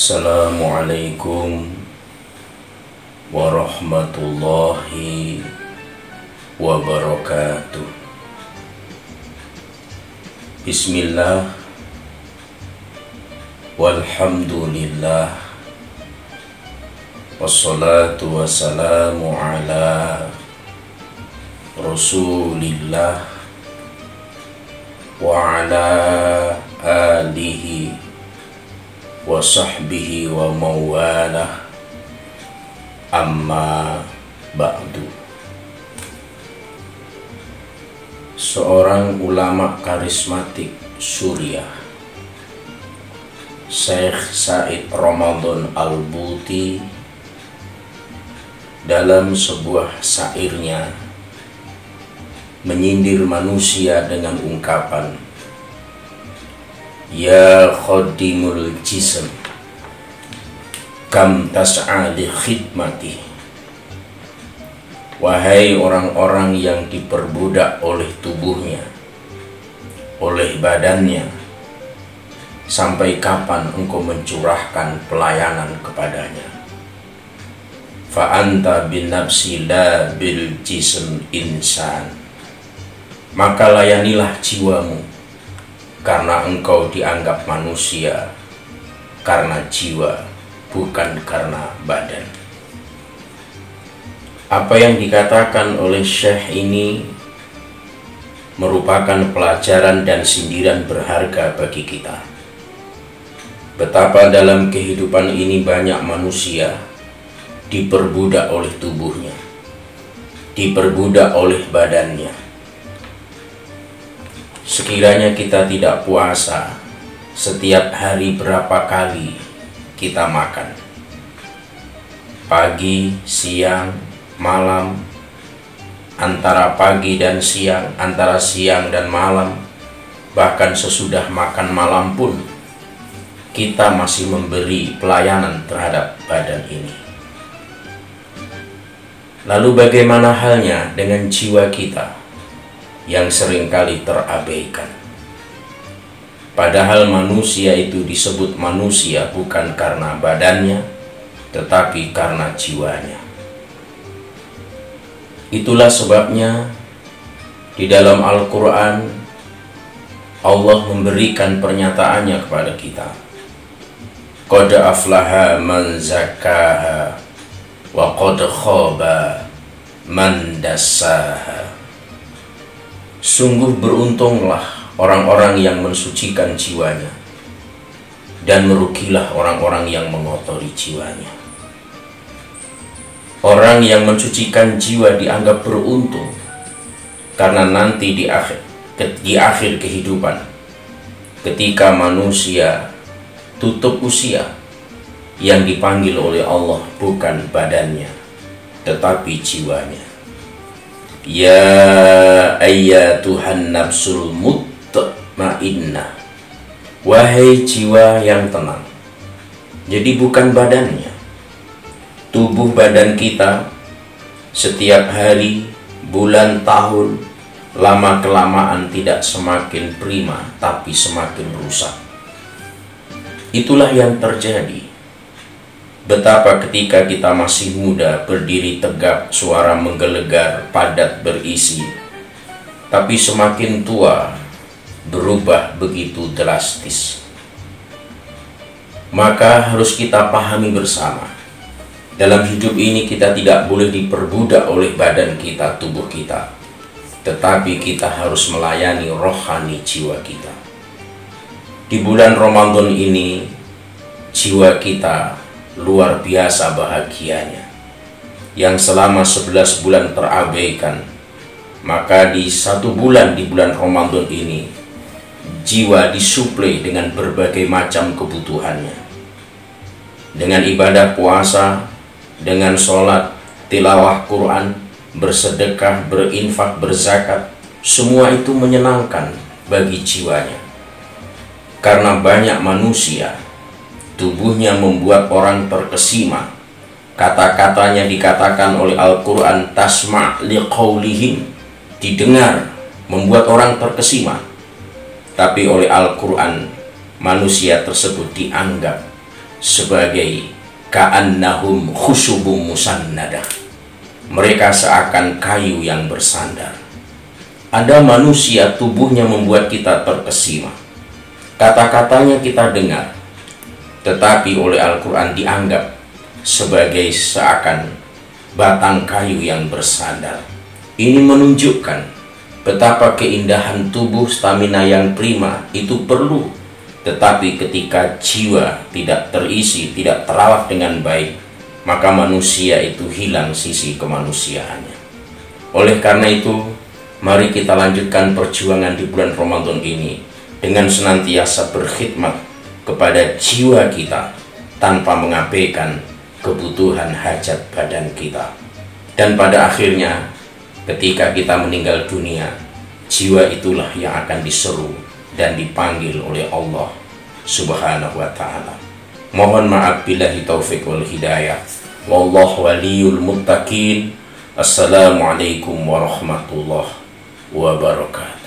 Assalamualaikum warahmatullahi wabarakatuh. Bismillah, walhamdulillah, wassalatu wassalamu ala Rasulillah wa ala alihi wa sahbihi wa mawalah, amma ba'du. Seorang ulama karismatik Suriah, Syekh Said Ramadan Al-Buti, dalam sebuah syairnya menyindir manusia dengan ungkapan, "Ya khodimul jism, kam tas'a li khidmati." Wahai orang-orang yang diperbudak oleh tubuhnya, oleh badannya, sampai kapan engkau mencurahkan pelayanan kepadanya? Fa anta bin nafsi la bil jism insan. Maka layanilah jiwamu, karena engkau dianggap manusia karena jiwa, bukan karena badan. Apa yang dikatakan oleh Syekh ini merupakan pelajaran dan sindiran berharga bagi kita. Betapa dalam kehidupan ini banyak manusia diperbudak oleh tubuhnya, diperbudak oleh badannya. Sekiranya kita tidak puasa, setiap hari berapa kali kita makan? Pagi, siang, malam, antara pagi dan siang, antara siang dan malam, bahkan sesudah makan malam pun kita masih memberi pelayanan terhadap badan ini. Lalu bagaimana halnya dengan jiwa kita yang seringkali terabaikan? Padahal manusia itu disebut manusia bukan karena badannya, tetapi karena jiwanya. Itulah sebabnya di dalam Al-Quran Allah memberikan pernyataannya kepada kita. Qad aflaha man zakkaha wa qad khaba man dassaha. Sungguh beruntunglah orang-orang yang mensucikan jiwanya, dan merugilah orang-orang yang mengotori jiwanya. Orang yang mensucikan jiwa dianggap beruntung, karena nanti di akhir kehidupan, ketika manusia tutup usia, yang dipanggil oleh Allah bukan badannya, tetapi jiwanya. Ya ayyatuhan nafsul mutmainnah, wahai jiwa yang tenang. Jadi bukan badannya. Tubuh badan kita setiap hari, bulan, tahun, lama-kelamaan tidak semakin prima, tapi semakin rusak. Itulah yang terjadi. Betapa ketika kita masih muda, berdiri tegap, suara menggelegar, padat berisi, tapi semakin tua berubah begitu drastis. Maka harus kita pahami bersama, dalam hidup ini kita tidak boleh diperbudak oleh badan kita, tubuh kita, tetapi kita harus melayani rohani jiwa kita. Di bulan Ramadan ini, jiwa kita luar biasa bahagianya, yang selama 11 bulan terabaikan. Maka di 1 bulan, di bulan Ramadan ini, jiwa disuplai dengan berbagai macam kebutuhannya, dengan ibadah puasa, dengan sholat, tilawah Quran, bersedekah, berinfak, berzakat. Semua itu menyenangkan bagi jiwanya, karena banyak manusia tubuhnya membuat orang terkesima. Kata-katanya dikatakan oleh Al-Quran, tasma' liqaulihim, didengar, membuat orang terkesima. Tapi oleh Al-Quran, manusia tersebut dianggap sebagai ka'annahum khusyubum musannadah. Mereka seakan kayu yang bersandar. Ada manusia tubuhnya membuat kita terkesima. Kata-katanya kita dengar, tetapi oleh Al-Quran dianggap sebagai seakan batang kayu yang bersandar. Ini menunjukkan betapa keindahan tubuh, stamina yang prima itu perlu. Tetapi ketika jiwa tidak terisi, tidak terawat dengan baik, maka manusia itu hilang sisi kemanusiaannya. Oleh karena itu, mari kita lanjutkan perjuangan di bulan Ramadan ini dengan senantiasa berkhidmat kepada jiwa kita tanpa mengabaikan kebutuhan hajat badan kita. Dan pada akhirnya, ketika kita meninggal dunia, jiwa itulah yang akan diseru dan dipanggil oleh Allah Subhanahu wa ta'ala. Mohon maaf billahi taufik wal hidayah. Wallahu waliyul muttaqin. Assalamualaikum warahmatullahi wabarakatuh.